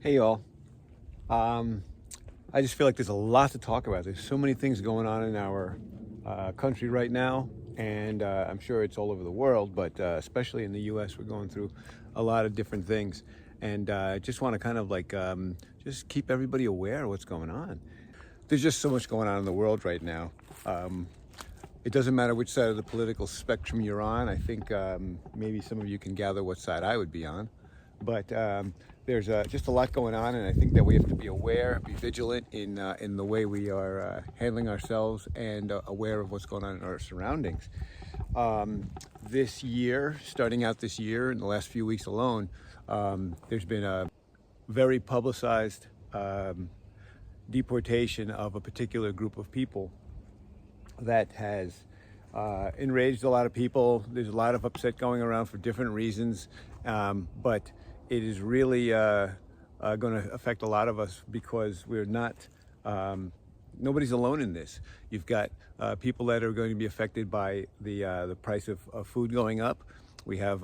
Hey y'all. I just feel like there's a lot to talk about. There's so many things going on in our country right now, and I'm sure it's all over the world, but especially in the U.S., we're going through a lot of different things. And I just want to kind of like just keep everybody aware of what's going on. There's just so much going on in the world right now. It doesn't matter which side of the political spectrum you're on. I think maybe some of you can gather what side I would be on. But there's just a lot going on, and I think that we have to be aware, be vigilant in the way we are handling ourselves, and aware of what's going on in our surroundings. This year, starting out this year, in the last few weeks alone, there's been a very publicized deportation of a particular group of people that has enraged a lot of people. There's a lot of upset going around for different reasons, but it is really going to affect a lot of us because we're not, nobody's alone in this. You've got people that are going to be affected by the price of food going up. We have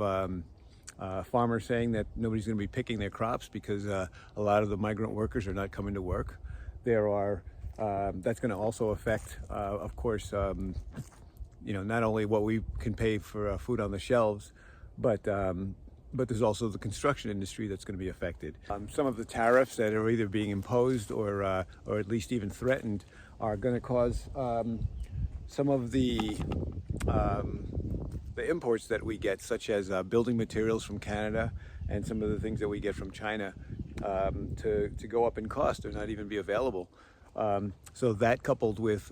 farmers saying that nobody's going to be picking their crops because a lot of the migrant workers are not coming to work. There are that's going to also affect, of course, not only what we can pay for food on the shelves, but there's also the construction industry that's going to be affected. Some of the tariffs that are either being imposed or at least even threatened are going to cause some of the imports that we get, such as building materials from Canada and some of the things that we get from China, to go up in cost or not even be available. So that, coupled with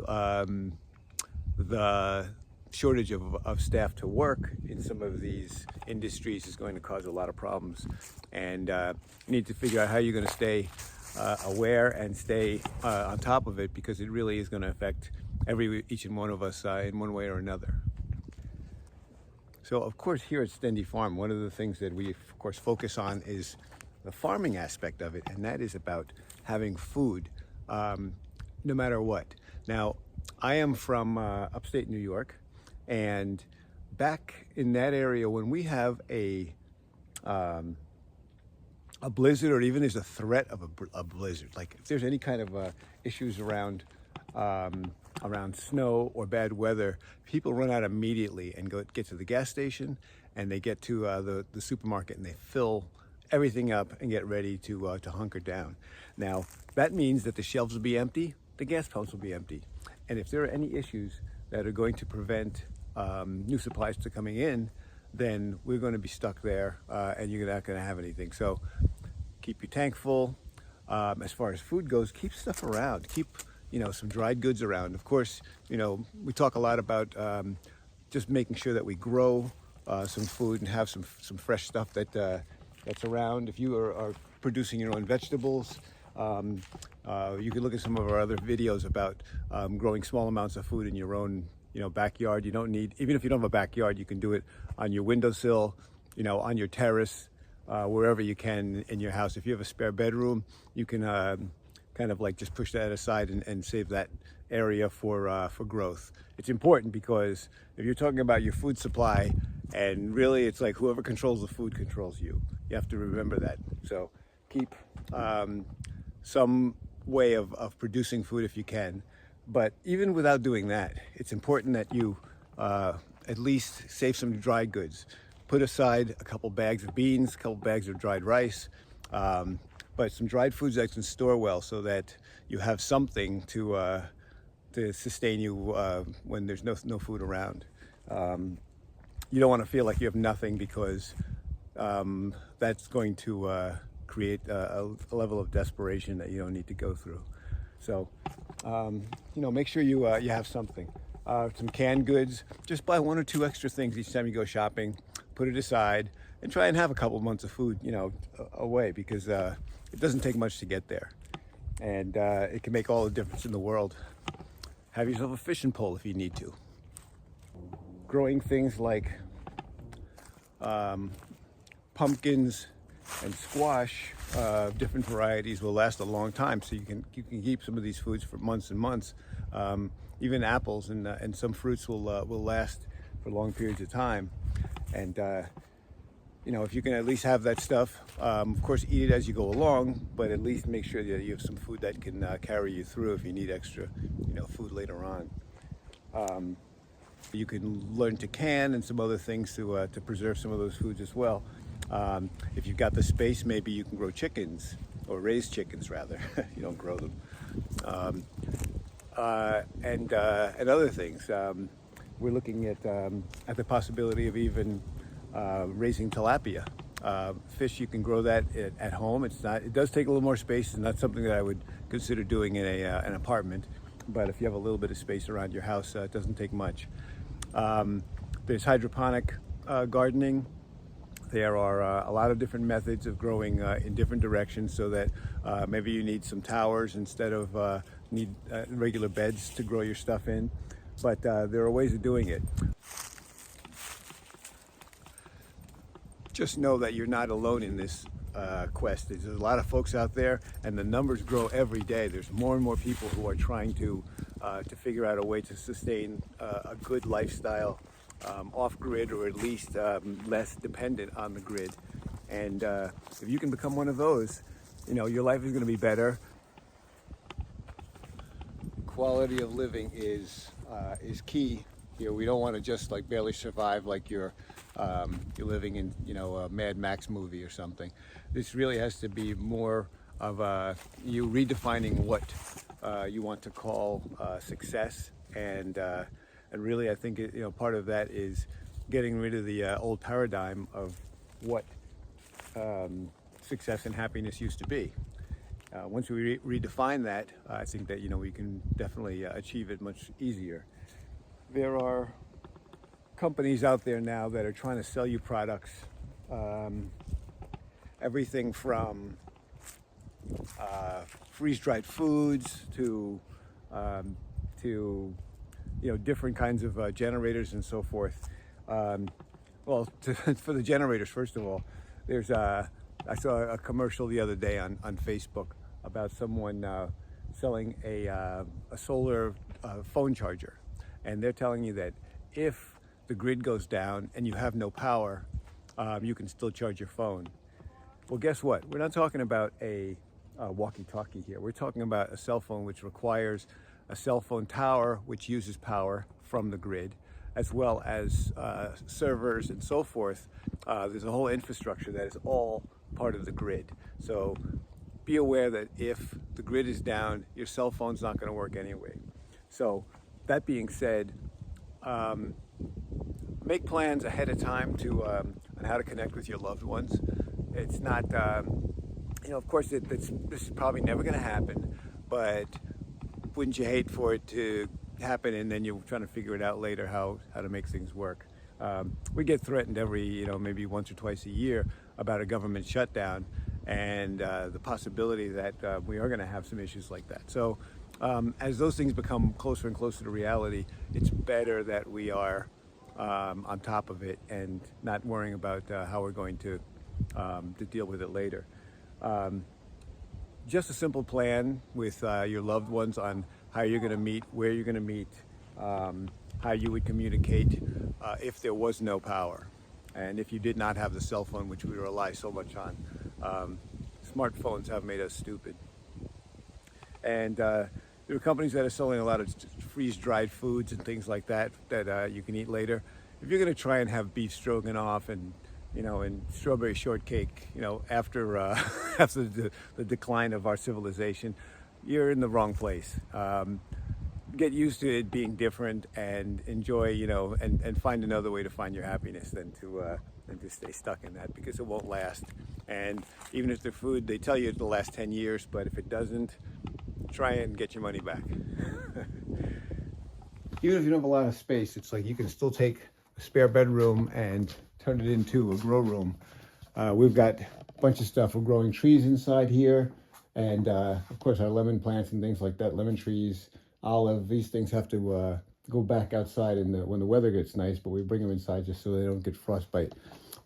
the shortage of staff to work in some of these industries, is going to cause a lot of problems. And you need to figure out how you're going to stay aware and stay on top of it, because it really is going to affect each and one of us in one way or another. So, of course, here at Stendy Farm, one of the things that we, of course, focus on is the farming aspect of it, and that is about having food no matter what. Now, I am from upstate New York, and back in that area, when we have a blizzard, or even there's a threat of a blizzard, like if there's any kind of issues around snow or bad weather, people run out immediately and get to the gas station, and they get to the supermarket, and they fill everything up and get ready to hunker down. Now, that means that the shelves will be empty, the gas pumps will be empty. And if there are any issues that are going to prevent new supplies to coming in, then we're going to be stuck there, and you're not going to have anything. So keep your tank full. As far as food goes, keep stuff around. Keep some dried goods around. Of course, we talk a lot about just making sure that we grow some food and have some fresh stuff that's around. If you are producing your own vegetables, you can look at some of our other videos about growing small amounts of food in your own backyard. You don't need, even if you don't have a backyard, you can do it on your windowsill, on your terrace, wherever you can in your house. If you have a spare bedroom, you can kind of like just push that aside and save that area for growth. It's important because if you're talking about your food supply, and really it's like whoever controls the food controls you. You have to remember that. So keep some way of producing food if you can. But even without doing that, it's important that you at least save some dry goods. Put aside a couple bags of beans, a couple bags of dried rice, but some dried foods that can store well, so that you have something to sustain you when there's no food around. You don't want to feel like you have nothing, because that's going to create a level of desperation that you don't need to go through. So, make sure you have something. Some canned goods. Just buy one or two extra things each time you go shopping. Put it aside and try and have a couple months of food, away, because it doesn't take much to get there, and it can make all the difference in the world. Have yourself a fishing pole if you need to. Growing things like pumpkins and squash, different varieties, will last a long time. So you can keep some of these foods for months and months. Even apples and some fruits will last for long periods of time. And if you can at least have that stuff, of course, eat it as you go along, but at least make sure that you have some food that can carry you through if you need extra, food later on. You can learn to can and some other things to preserve some of those foods as well. If you've got the space, maybe you can grow chickens, or raise chickens rather. You don't grow them. And other things. We're looking at the possibility of even raising tilapia. Fish, you can grow that at home. It does take a little more space. It's not something that I would consider doing in an apartment, but if you have a little bit of space around your house, it doesn't take much. There's hydroponic gardening. There are a lot of different methods of growing in different directions, so that maybe you need some towers instead of need regular beds to grow your stuff in. But there are ways of doing it. Just know that you're not alone in this quest. There's a lot of folks out there, and the numbers grow every day. There's more and more people who are trying to figure out a way to sustain a good lifestyle off-grid, or at least less dependent on the grid. And if you can become one of those, your life is going to be better. Quality of living is key here. We don't want to just like barely survive like you're living in a Mad Max movie or something. This really has to be more of you redefining what you want to call success, and really I think part of that is getting rid of the old paradigm of what success and happiness used to be. Once we redefine that, I think that we can definitely achieve it much easier. There are companies out there now that are trying to sell you products, everything from freeze-dried foods to different kinds of generators and so forth. For the generators, first of all, I saw a commercial the other day on Facebook about someone selling a solar phone charger, and they're telling you that if the grid goes down and you have no power, you can still charge your phone. Well, guess what? We're not talking about a walkie-talkie here. We're talking about a cell phone which requires a cell phone tower which uses power from the grid, as well as servers and so forth. There's a whole infrastructure that is all part of the grid. So be aware that if the grid is down, your cell phone's not going to work anyway. So that being said, make plans ahead of time on how to connect with your loved ones. It's not, of course, this is probably never going to happen, but wouldn't you hate for it to happen and then you're trying to figure it out later how to make things work? We get threatened every, maybe once or twice a year about a government shutdown, and the possibility that we are going to have some issues like that. So as those things become closer and closer to reality, it's better that we are on top of it and not worrying about how we're going to deal with it later. Just a simple plan with your loved ones on how you're going to meet, where you're going to meet, how you would communicate if there was no power, and if you did not have the cell phone, which we rely so much on. Smartphones have made us stupid. And there are companies that are selling a lot of freeze-dried foods and things like that you can eat later. If you're going to try and have beef stroganoff and strawberry shortcake, after after the decline of our civilization, you're in the wrong place. Get used to it being different and enjoy, and find another way to find your happiness than to stay stuck in that, because it won't last. And even if the food, they tell you it'll last 10 years, but if it doesn't, try and get your money back. Even if you don't have a lot of space, it's like you can still take a spare bedroom and turn it into a grow room. We've got a bunch of stuff. We're growing trees inside here, and of course our lemon plants and things like that, lemon trees, olive, these things have to go back outside when the weather gets nice, but we bring them inside just so they don't get frostbite.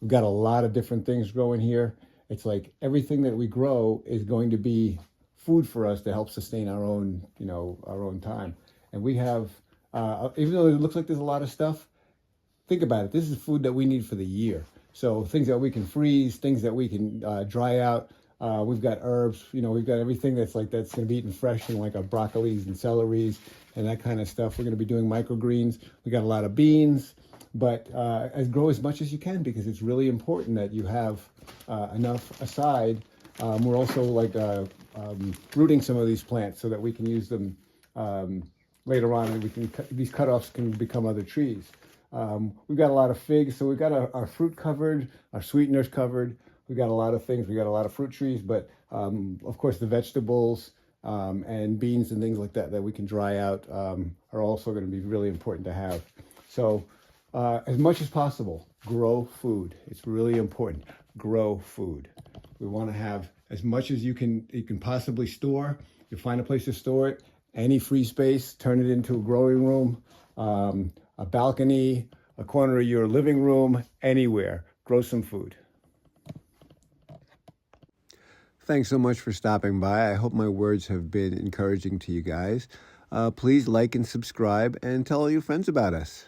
We've got a lot of different things growing here. It's like everything that we grow is going to be food for us to help sustain our own, our own time. And we have, even though it looks like there's a lot of stuff, think about it. This is food that we need for the year. So things that we can freeze, things that we can dry out. We've got herbs, we've got everything that's going to be eaten fresh, and like our broccolis and celeries and that kind of stuff. We're going to be doing microgreens. We got a lot of beans, but grow as much as you can, because it's really important that you have enough aside. We're also rooting some of these plants so that we can use them later on, and these cutoffs can become other trees. We've got a lot of figs, so we've got our fruit covered, our sweeteners covered. We've got a lot of things. We got a lot of fruit trees, but of course the vegetables and beans and things like that we can dry out are also going to be really important to have. So as much as possible, grow food. It's really important. Grow food. We want to have as much as you can possibly store. You find a place to store it. Any free space, turn it into a growing room, a balcony, a corner of your living room, anywhere. Grow some food. Thanks so much for stopping by. I hope my words have been encouraging to you guys. Please like and subscribe and tell all your friends about us.